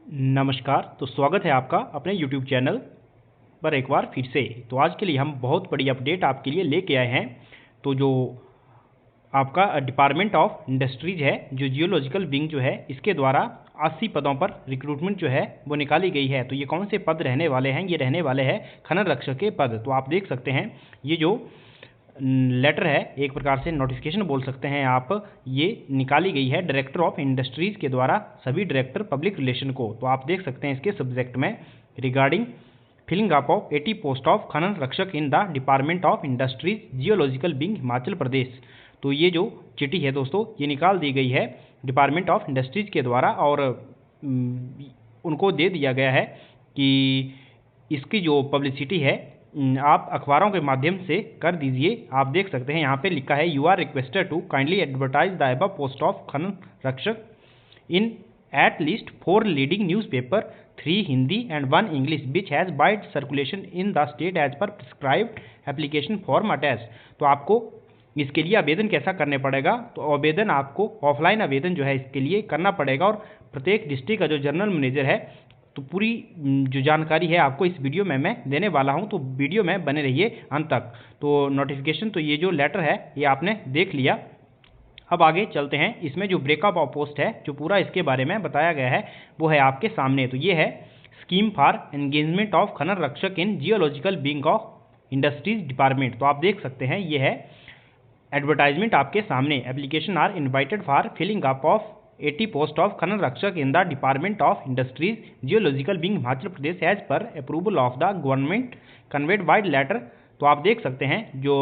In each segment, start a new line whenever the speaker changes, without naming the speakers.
नमस्कार। तो स्वागत है आपका अपने YouTube चैनल पर एक बार फिर से। तो आज के लिए हम बहुत बड़ी अपडेट आपके लिए लेके आए हैं। तो जो आपका डिपार्टमेंट ऑफ इंडस्ट्रीज है, जो जियोलॉजिकल विंग जो है, इसके द्वारा 80 पदों पर रिक्रूटमेंट जो है वो निकाली गई है। तो ये कौन से पद रहने वाले हैं? ये रहने वाले हैं खनन रक्षक के पद। तो आप देख सकते हैं ये जो लेटर है, एक प्रकार से नोटिफिकेशन बोल सकते हैं आप, ये निकाली गई है डायरेक्टर ऑफ इंडस्ट्रीज के द्वारा सभी डायरेक्टर पब्लिक रिलेशन को। तो आप देख सकते हैं इसके सब्जेक्ट में regarding filling up of 80 post of खनन रक्षक in the department of industries geological wing Himachal Pradesh. तो ये जो चिट्ठी है दोस्तों, ये निकाल दी गई है डिपार्टमेंट ऑफ इंडस्ट्रीज के द्वारा और उनको दे दिया गया है कि इसकी जो पब्लिसिटी है आप अखबारों के माध्यम से कर दीजिए। आप देख सकते हैं यहाँ पे लिखा है you are requested to kindly advertise the above post of खनन रक्षक in at least 4 leading newspaper, 3 Hindi and 1 English which has wide circulation in the state as per prescribed application form attach. तो आपको इसके लिए आवेदन कैसा करने पड़ेगा? तो आवेदन आपको ऑफलाइन आवेदन जो है इसके लिए करना पड़ेगा और प्रत्येक डिस्ट्रिक्ट का जो जनरल मैनेजर है, तो पूरी जो जानकारी है आपको इस वीडियो में मैं देने वाला हूं। तो वीडियो में बने रहिए अंत तक। तो नोटिफिकेशन, तो ये जो लेटर है ये आपने देख लिया। अब आगे चलते हैं। इसमें जो ब्रेकअप ऑफ पोस्ट है, जो पूरा इसके बारे में बताया गया है, वो है आपके सामने। तो ये है स्कीम फॉर एंगेजमेंट ऑफ खनन रक्षक in geological wing of industries department. तो आप देख सकते हैं ये है एडवर्टाइजमेंट आपके सामने। Application are invited for filling up of 80 post of खनन रक्षक in the department of industries geological wing Himachal Pradesh as per approval of the government conveyed vide letter. तो आप देख सकते हैं जो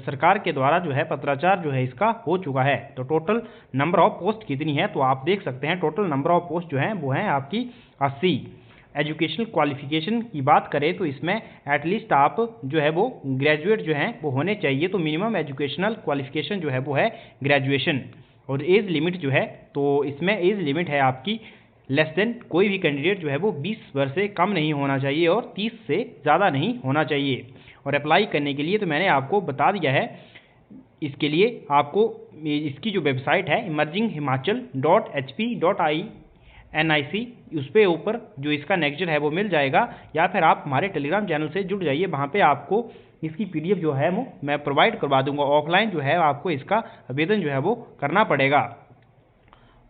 सरकार के द्वारा जो है पत्राचार जो है इसका हो चुका है। तो टोटल नंबर ऑफ पोस्ट कितनी है? तो आप देख सकते हैं टोटल नंबर ऑफ पोस्ट जो है वो है आपकी 80। एजुकेशनल क्वालिफिकेशन की बात करें तो इसमें एटलीस्ट आप जो है वो ग्रेजुएट जो हैं वो होने चाहिए। तो मिनिमम एजुकेशनल क्वालिफिकेशन जो है वो है ग्रेजुएशन। और एज लिमिट जो है, तो इसमें एज लिमिट है आपकी लेस देन, कोई भी कैंडिडेट जो है वो 20 वर्ष से कम नहीं होना चाहिए और 30 से ज़्यादा नहीं होना चाहिए। और अप्लाई करने के लिए तो मैंने आपको बता दिया है। इसके लिए आपको इसकी जो वेबसाइट है emerging-himachal.hp.in.ic, उस पर ऊपर जो इसका नेक्चर है वो मिल जाएगा, या फिर आप हमारे टेलीग्राम चैनल से जुड़ जाइए। वहाँ पे आपको इसकी PDF जो है वो मैं प्रोवाइड करवा दूंगा। ऑफलाइन जो है आपको इसका आवेदन जो है वो करना पड़ेगा।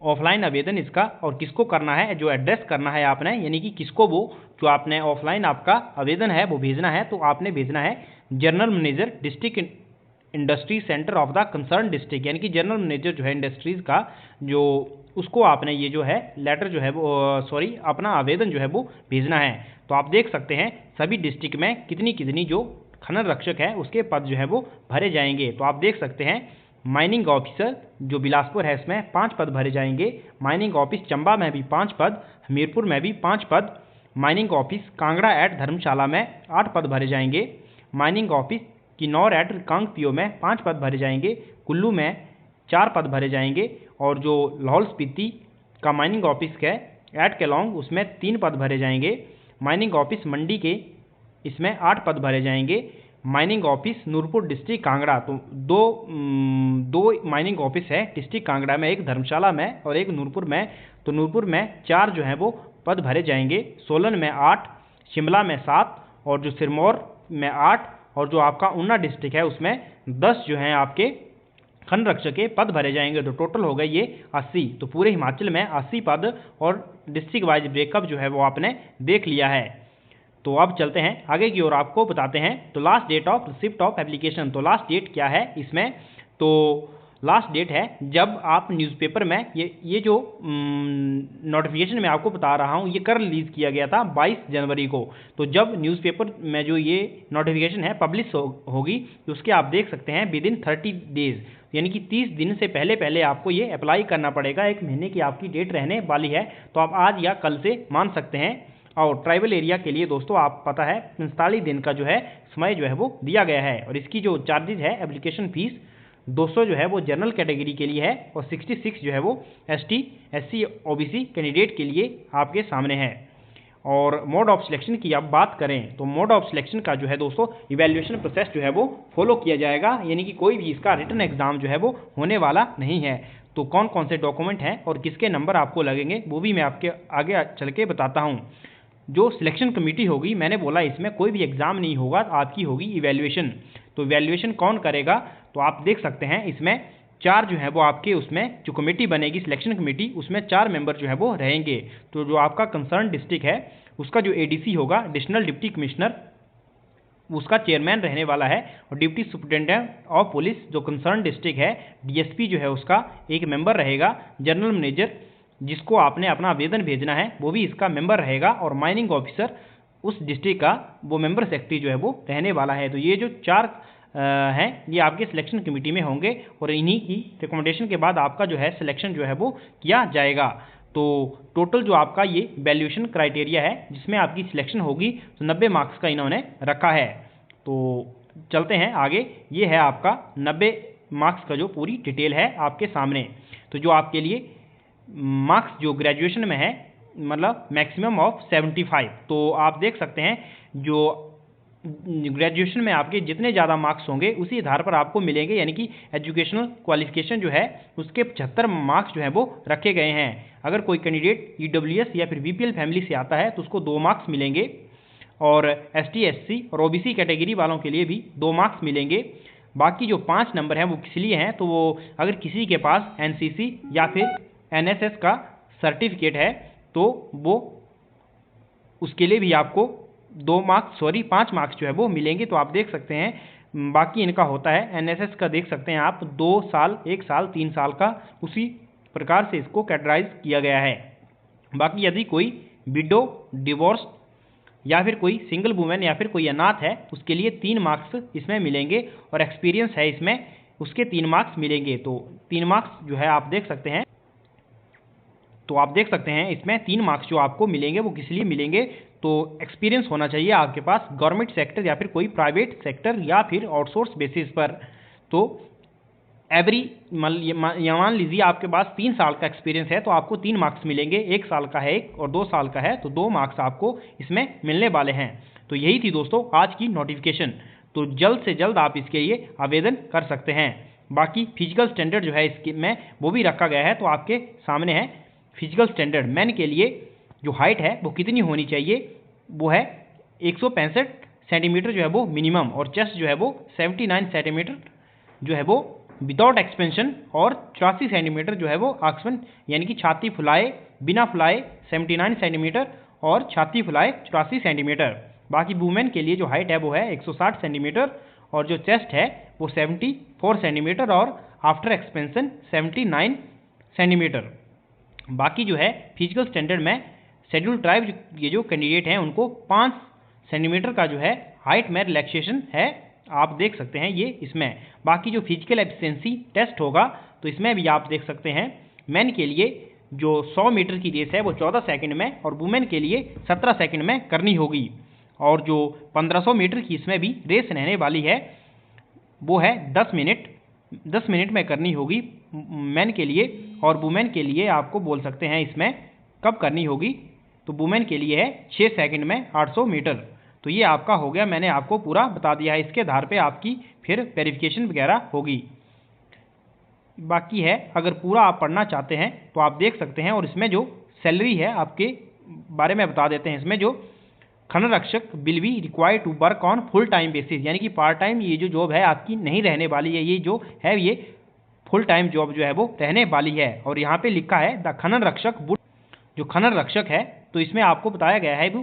ऑफलाइन आवेदन इसका और किसको करना है, जो एड्रेस करना है आपने, यानी कि किसको वो जो आपने ऑफलाइन आपका आवेदन है वो भेजना है, तो आपने भेजना है general manager district industry centre of the concern district, यानी कि जनरल मैनेजर जो है इंडस्ट्रीज का, जो उसको आपने ये जो है लेटर जो है वो अपना आवेदन जो है वो भेजना है। तो आप देख सकते हैं सभी डिस्ट्रिक्ट में कितनी कितनी जो खनन रक्षक है उसके पद जो है वो भरे जाएंगे। तो आप देख सकते हैं माइनिंग ऑफिसर जो बिलासपुर है इसमें 5 पद भरे जाएंगे। माइनिंग ऑफिस चंबा में भी 5 पद, हमीरपुर में भी 5 पद। Mining office Kangra at Dharamshala में 8 पद भरे जाएंगे। Mining office Kinnaur at Reckong Peo में 5 पद भरे जाएंगे। कुल्लू में 4 पद भरे जाएंगे। और जो लाहौल स्पीति का माइनिंग ऑफिस है एट केलोंग, उसमें 3 पद भरे जाएंगे। माइनिंग ऑफिस मंडी के इसमें 8 पद भरे जाएंगे। Mining office Nurpur district Kangra, तो दो माइनिंग ऑफिस है डिस्ट्रिक्ट कांगड़ा में, एक धर्मशाला में और एक नूरपुर में। तो नूरपुर में 4 जो है वो पद भरे जाएंगे। सोलन में 8, शिमला में 7 और जो सिरमौर में 8 और जो आपका ऊना डिस्ट्रिक्ट है उसमें 10 जो हैं आपके खनन रक्षक के पद भरे जाएंगे। तो टोटल हो गए ये 80। तो पूरे हिमाचल में 80 पद और डिस्ट्रिक्ट वाइज ब्रेकअप जो है वो आपने देख लिया है। तो अब चलते हैं आगे की ओर, आपको बताते हैं। तो last date of receipt of application, तो लास्ट डेट क्या है इसमें? तो लास्ट डेट है जब आप न्यूज़पेपर में ये जो नोटिफिकेशन मैं आपको बता रहा हूँ ये कर रिलीज़ किया गया था 22 जनवरी को। तो जब न्यूज़पेपर में जो ये नोटिफिकेशन है पब्लिश होगी तो उसके आप देख सकते हैं विदिन 30 डेज, यानी कि 30 दिन से पहले पहले आपको ये अप्लाई करना पड़ेगा। 1 महीने की आपकी डेट रहने वाली है। तो आप आज या कल से मान सकते हैं। और ट्राइबल एरिया के लिए दोस्तों आप पता है 45 दिन का जो है समय जो है वो दिया गया है। और इसकी जो चार्जेज है एप्लीकेशन फीस 200 जो है वो जनरल कैटेगरी के लिए है और 66 जो है वो ST SC OBC कैंडिडेट के लिए आपके सामने है। और मोड ऑफ सिलेक्शन की आप बात करें तो मोड ऑफ सिलेक्शन का जो है दोस्तों इवैल्यूएशन प्रोसेस जो है वो फॉलो किया जाएगा, यानी कि कोई भी इसका रिटन एग्जाम जो है वो होने वाला नहीं है। तो कौन कौन से डॉक्यूमेंट हैं और किसके नंबर आपको लगेंगे वो भी मैं आपके आगे चल के बताता हूँ। जो सिलेक्शन कमेटी होगी, मैंने बोला इसमें कोई भी एग्ज़ाम नहीं होगा, आपकी होगी इवैल्यूएशन। तो इवैल्यूएशन कौन करेगा, तो आप देख सकते हैं इसमें 4 जो है वो आपके, उसमें जो कमेटी बनेगी सिलेक्शन कमेटी, उसमें 4 मेंबर जो है वो रहेंगे। तो जो आपका कंसर्न डिस्ट्रिक्ट है उसका जो एडीसी होगा, एडिशनल डिप्टी कमिश्नर, उसका चेयरमैन रहने वाला है। और डिप्टी सुपरिटेंडेंट ऑफ पुलिस जो कंसर्न डिस्ट्रिक्ट है, डीएसपी जो है उसका एक मेंबर रहेगा। जनरल मैनेजर जिसको आपने अपना आवेदन भेजना है वो भी इसका मेंबर रहेगा। और माइनिंग ऑफिसर उस डिस्ट्रिक्ट का वो मेंबर सेक्रेटरी जो है वो रहने वाला है। तो ये जो 4 हैं ये आपके सिलेक्शन कमेटी में होंगे और इन्हीं की रिकमेंडेशन के बाद आपका जो है सिलेक्शन जो है वो किया जाएगा। तो टोटल जो आपका ये वैल्यूएशन क्राइटेरिया है जिसमें आपकी सिलेक्शन होगी, तो 90 मार्क्स का इन्होंने रखा है। तो चलते हैं आगे, ये है आपका 90 मार्क्स का जो पूरी डिटेल है आपके सामने। तो जो आपके लिए मार्क्स जो ग्रेजुएशन में है, मतलब मैक्सिमम ऑफ 75, तो आप देख सकते हैं जो ग्रेजुएशन में आपके जितने ज़्यादा मार्क्स होंगे उसी आधार पर आपको मिलेंगे, यानी कि एजुकेशनल क्वालिफिकेशन जो है उसके 75 मार्क्स जो है वो रखे गए हैं। अगर कोई कैंडिडेट ईडब्ल्यूएस या फिर बीपीएल फैमिली से आता है तो उसको 2 मार्क्स मिलेंगे, और एसटी, एससी और ओबीसी कैटेगरी वालों के लिए भी 2 मार्क्स मिलेंगे। बाकी जो 5 नंबर हैं वो किस लिए हैं, तो वो अगर किसी के पास एनसीसी या फिर एनएसएस का सर्टिफिकेट है तो वो उसके लिए भी आपको 5 मार्क्स जो है वो मिलेंगे। तो आप देख सकते हैं बाकी इनका होता है, एनएसएस का देख सकते हैं आप 2 साल, 1 साल, 3 साल का, उसी प्रकार से इसको कैटेगराइज किया गया है। बाकी यदि कोई विडो, डिवोर्स या फिर कोई सिंगल वुमेन या फिर कोई अनाथ है उसके लिए 3 मार्क्स इसमें मिलेंगे, और एक्सपीरियंस है इसमें उसके 3 मार्क्स मिलेंगे। तो 3 मार्क्स जो है आप देख सकते हैं, तो आप देख सकते हैं इसमें 3 मार्क्स जो आपको मिलेंगे वो किस लिए मिलेंगे, तो एक्सपीरियंस होना चाहिए आपके पास गवर्नमेंट सेक्टर या फिर कोई प्राइवेट सेक्टर या फिर आउटसोर्स बेसिस पर। तो एवरी मान लीजिए आपके पास 3 साल का एक्सपीरियंस है तो आपको 3 मार्क्स मिलेंगे, 1 साल का है और 2 साल का है तो 2 मार्क्स आपको इसमें मिलने वाले हैं। तो यही थी दोस्तों आज की नोटिफिकेशन। तो जल्द से जल्द आप इसके लिए आवेदन कर सकते हैं। बाकी फिजिकल स्टैंडर्ड जो है इसके में वो भी रखा गया है, तो आपके सामने है फिजिकल स्टैंडर्ड। मैन के लिए जो हाइट है वो कितनी होनी चाहिए, वो है 165 सेंटीमीटर जो है वो मिनिमम, और चेस्ट जो है वो 79 सेंटीमीटर जो है वो विदाउट एक्सपेंशन, और 84 सेंटीमीटर जो है वो आक्सपन, यानी कि छाती फुलाए बिना फुलाए 79 सेंटीमीटर और छाती फुलाए 84 सेंटीमीटर। बाकी वुमेन के लिए जो हाइट है वो है 160 सेंटीमीटर, और जो चेस्ट है वो 74 सेंटीमीटर और आफ्टर एक्सपेंशन 79 सेंटीमीटर। बाकी जो है फिजिकल स्टैंडर्ड में शेड्यूल ट्राइब ये जो कैंडिडेट हैं उनको 5 सेंटीमीटर का जो है हाइट में रिलैक्सेशन है, आप देख सकते हैं ये इसमें। बाकी जो फिजिकल एफिशिएंसी टेस्ट होगा तो इसमें भी आप देख सकते हैं मैन के लिए जो 100 मीटर की रेस है वो 14 सेकंड में और वुमेन के लिए 17 सेकंड में करनी होगी, और जो 1500 मीटर की इसमें भी रेस रहने वाली है वो है 10 मिनट में करनी होगी मैन के लिए, और वुमेन के लिए आपको बोल सकते हैं इसमें कब करनी होगी, तो वुमेन के लिए है 6 सेकंड में 800 मीटर। तो ये आपका हो गया, मैंने आपको पूरा बता दिया है, इसके आधार पे आपकी फिर वेरिफिकेशन वगैरह होगी। बाकी है अगर पूरा आप पढ़ना चाहते हैं तो आप देख सकते हैं, और इसमें जो सैलरी है आपके बारे में बता देते हैं। इसमें जो खनन रक्षक will be required to work on full time basis, यानी कि पार्ट टाइम ये जो जॉब है आपकी नहीं रहने वाली है, ये जो है ये फुल टाइम जॉब जो है वो रहने वाली है। और यहाँ पे लिखा है द खनन रक्षक वुड, जो खनन रक्षक है तो इसमें आपको बताया गया है वो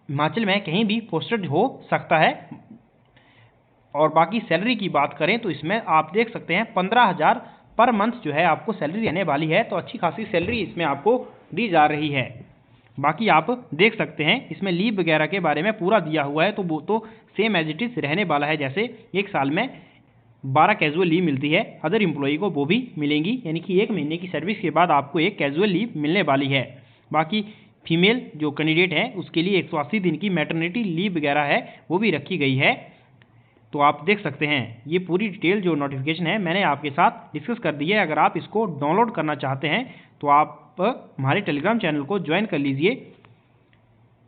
हिमाचल में कहीं भी पोस्टेड हो सकता है। और बाकी सैलरी की बात करें तो इसमें आप देख सकते हैं 15,000 पर मंथ जो है आपको सैलरी रहने वाली है, तो अच्छी खासी सैलरी इसमें आपको दी जा रही है। बाकी आप देख सकते हैं इसमें लीव वगैरह के बारे में पूरा दिया हुआ है, तो वो तो सेम एज इट इज रहने वाला है। जैसे 1 साल में 12 कैजुअल लीव मिलती है, अदर एम्प्लॉई को वो भी मिलेंगी, यानी कि 1 महीने की सर्विस के बाद आपको 1 कैजुअल लीव मिलने वाली है। बाकी फीमेल जो कैंडिडेट है उसके लिए 180 दिन की मैटरनिटी लीव वगैरह है वो भी रखी गई है। तो आप देख सकते हैं ये पूरी डिटेल जो नोटिफिकेशन है मैंने आपके साथ डिस्कस कर दी है। अगर आप इसको डाउनलोड करना चाहते हैं तो आप हमारे टेलीग्राम चैनल को ज्वाइन कर लीजिए,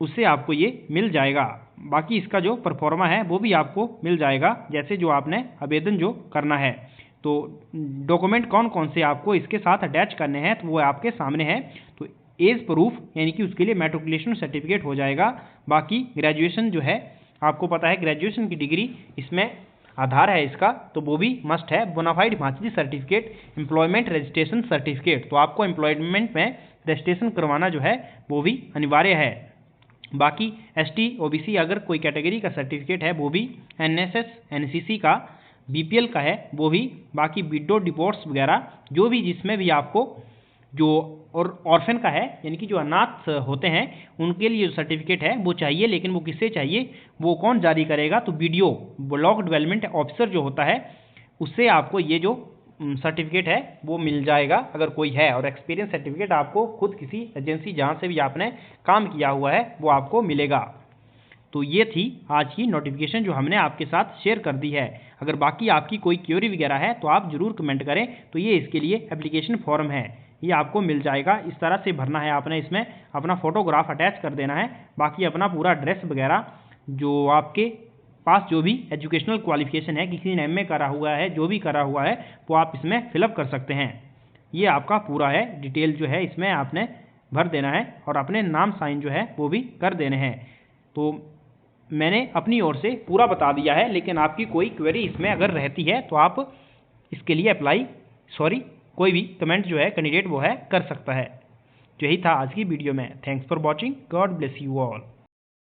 उससे आपको ये मिल जाएगा। बाकी इसका जो परफॉर्मा है वो भी आपको मिल जाएगा, जैसे जो आपने आवेदन जो करना है। तो डॉक्यूमेंट कौन कौन से आपको इसके साथ अटैच करने हैं तो वो आपके सामने है। तो एज प्रूफ यानी कि उसके लिए मैट्रिकुलेशन सर्टिफिकेट हो जाएगा। बाकी ग्रेजुएशन जो है आपको पता है ग्रेजुएशन की डिग्री इसमें आधार है इसका, तो वो भी मस्ट है। Bonafide Himachali certificate, employment registration certificate, तो आपको एम्प्लॉयमेंट में रजिस्ट्रेशन करवाना जो है वो भी अनिवार्य है। बाकी एसटी ओबीसी अगर कोई कैटेगरी का सर्टिफिकेट है वो भी, एनएसएस एनसीसी का, बीपीएल का है वो भी, बाकी विडो डिवोर्स वगैरह जो भी जिसमें भी आपको जो और ऑर्फन का है यानी कि जो अनाथ होते हैं उनके लिए जो सर्टिफिकेट है वो चाहिए। लेकिन वो किससे चाहिए, वो कौन जारी करेगा, तो बीडीओ ब्लॉक डेवलपमेंट ऑफिसर जो होता है उससे आपको ये जो सर्टिफिकेट है वो मिल जाएगा अगर कोई है। और एक्सपीरियंस सर्टिफिकेट आपको खुद किसी एजेंसी जहाँ से भी आपने काम किया हुआ है वो आपको मिलेगा। तो ये थी आज की नोटिफिकेशन जो हमने आपके साथ शेयर कर दी है। अगर बाकी आपकी कोई क्वेरी वगैरह है तो आप ज़रूर कमेंट करें। तो ये इसके लिए एप्लीकेशन फॉर्म है, ये आपको मिल जाएगा। इस तरह से भरना है आपने, इसमें अपना फोटोग्राफ अटैच कर देना है, बाकी अपना पूरा एड्रेस वगैरह जो आपके पास जो भी एजुकेशनल क्वालिफिकेशन है, किसी ने एमए करा हुआ है, जो भी करा हुआ है वो आप इसमें फिलअप कर सकते हैं। ये आपका पूरा है, डिटेल जो है इसमें आपने भर देना है और अपने नाम साइन जो है वो भी कर देने हैं। तो मैंने अपनी ओर से पूरा बता दिया है, लेकिन आपकी कोई क्वेरी इसमें अगर रहती है तो आप इसके लिए कोई भी कमेंट जो है कैंडिडेट वो है कर सकता है। यही था आज की वीडियो में। Thanks for watching, God bless you all.